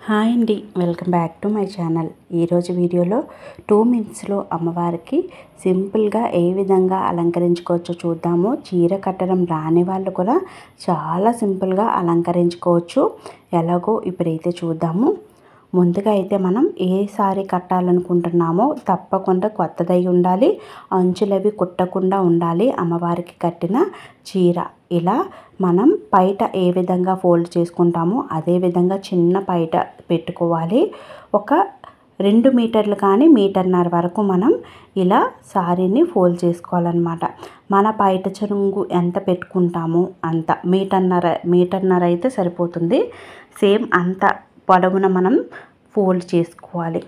Hi అండి, welcome back to my channel. ఈరోజు వీడియోలో 2 మినిట్స్లో అమ్మవారికి సింపుల్గా ఏ విధంగా అలంకరించుకోవచ్చో చూద్దాము. చీర కట్టడం రాని వాళ్ళు కూడా చాలా సింపుల్గా అలంకరించుకోవచ్చు. ఎలాగో ఇప్పుడైతే చూద్దాము. ముందుగా అయితే మనం ఏ సారీ కట్టాలనుకుంటున్నామో తప్పకుండా కొత్తదై ఉండాలి, అంచులవి కుట్టకుండా ఉండాలి. అమ్మవారికి కట్టిన చీర ఇలా మనం పైట ఏ విధంగా ఫోల్డ్ చేసుకుంటామో అదే విధంగా చిన్న పైట పెట్టుకోవాలి. ఒక 2 మీటర్లు కానీ మీటర్న్నర వరకు మనం ఇలా సారీని ఫోల్డ్ చేసుకోవాలన్నమాట. మన పైట చెంగు ఎంత పెట్టుకుంటామో అంత మీటర్న్నర అయితే సరిపోతుంది. సేమ్ అంత పొడవున మనం ఫోల్డ్ చేసుకోవాలి.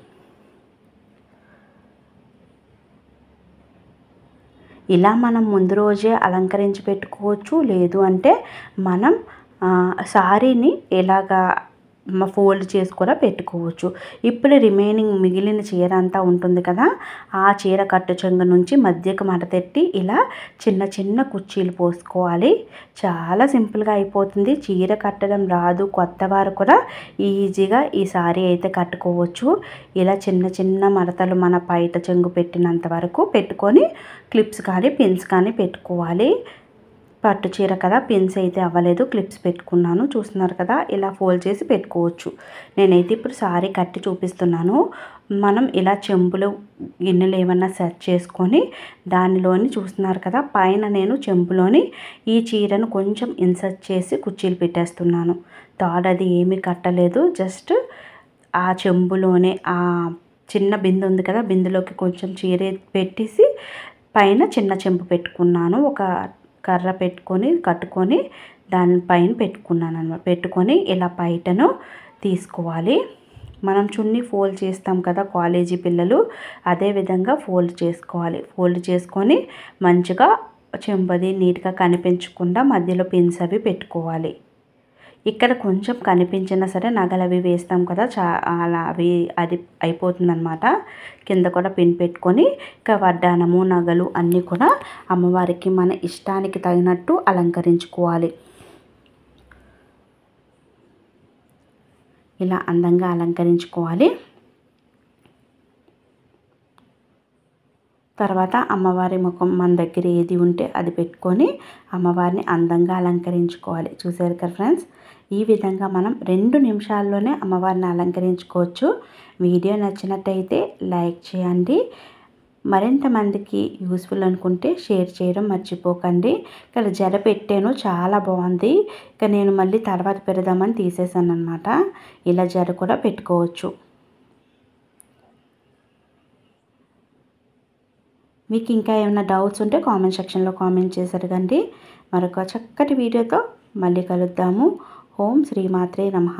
ఇలా మనం ముందు రోజే అలంకరించి పెట్టుకోవచ్చు. లేదు అంటే మనం సారీని ఎలాగా ఫోల్డ్ చేసి కూడా పెట్టుకోవచ్చు. ఇప్పుడు రిమైనింగ్ మిగిలిన చీర అంతా ఉంటుంది కదా, ఆ చీర కట్టు చెంగు నుంచి మధ్యకు మడతెట్టి ఇలా చిన్న చిన్న కుర్చీలు పోసుకోవాలి. చాలా సింపుల్గా అయిపోతుంది. చీర కట్టడం రాదు కొత్త వారు కూడా ఈజీగా ఈ సారీ అయితే కట్టుకోవచ్చు. ఇలా చిన్న చిన్న మడతలు మన పైట చెంగు పెట్టినంత వరకు పెట్టుకొని క్లిప్స్ కానీ పిన్స్ కానీ పెట్టుకోవాలి. పట్టు చీర కదా, పిన్స్ అయితే అవ్వలేదు, క్లిప్స్ పెట్టుకున్నాను. చూస్తున్నారు కదా, ఇలా ఫోల్డ్ చేసి పెట్టుకోవచ్చు. నేనైతే ఇప్పుడు సారీ కట్టి చూపిస్తున్నాను. మనం ఇలా చెంబులు గిన్నెలు ఏమన్నా సెట్ చేసుకొని దానిలోని చూస్తున్నారు కదా, పైన నేను చెంబులోని ఈ చీరను కొంచెం ఇన్సర్ట్ చేసి కుర్చీలు పెట్టేస్తున్నాను. తాడు అది ఏమీ కట్టలేదు, జస్ట్ ఆ చెంబులోనే ఆ చిన్న బిందె ఉంది కదా, బిందెలోకి కొంచెం చీర పెట్టేసి పైన చిన్న చెంబు పెట్టుకున్నాను. ఒక కర్ర పెట్టుకొని కట్టుకొని దానిపైన పెట్టుకున్నాను అన్నమాట. పెట్టుకొని ఇలా పైటను తీసుకోవాలి. మనం చున్నీ ఫోల్డ్ చేస్తాం కదా కాలేజీ పిల్లలు, అదే విధంగా ఫోల్డ్ చేసుకోవాలి. ఫోల్డ్ చేసుకొని మంచిగా చెంబది నీట్గా కనిపించకుండా మధ్యలో పిన్స్ అవి పెట్టుకోవాలి. ఇక్కడ కొంచెం కనిపించినా సరే నగలు అవి వేస్తాం కదా, అలా అది అయిపోతుందన్నమాట. కింద కూడా పిన్ పెట్టుకొని ఇంకా వడ్డానము నగలు అన్నీ కూడా అమ్మవారికి మన ఇష్టానికి తగినట్టు అలంకరించుకోవాలి. ఇలా అందంగా అలంకరించుకోవాలి. తర్వాత అమ్మవారి ముఖం మన దగ్గర ఏది ఉంటే అది పెట్టుకొని అమ్మవారిని అందంగా అలంకరించుకోవాలి. చూసారు కదా ఫ్రెండ్స్, ఈ విధంగా మనం 2 నిమిషాల్లోనే అమ్మవారిని అలంకరించుకోవచ్చు. వీడియో నచ్చినట్టయితే లైక్ చేయండి. మరింత మందికి యూస్ఫుల్ అనుకుంటే షేర్ చేయడం మర్చిపోకండి. ఇక్కడ జడ పెట్టాను, చాలా బాగుంది. ఇక నేను మళ్ళీ తర్వాత పెడదామని తీసేసాను అనమాట. ఇలా జడ కూడా పెట్టుకోవచ్చు. మీకు ఇంకా ఏమైనా డౌట్స్ ఉంటే కామెంట్ సెక్షన్లో కామెంట్ చేసి అడగండి. మరొక చక్కటి వీడియోతో మళ్ళీ కలుద్దాము. ఓం శ్రీమాత్రే నమః.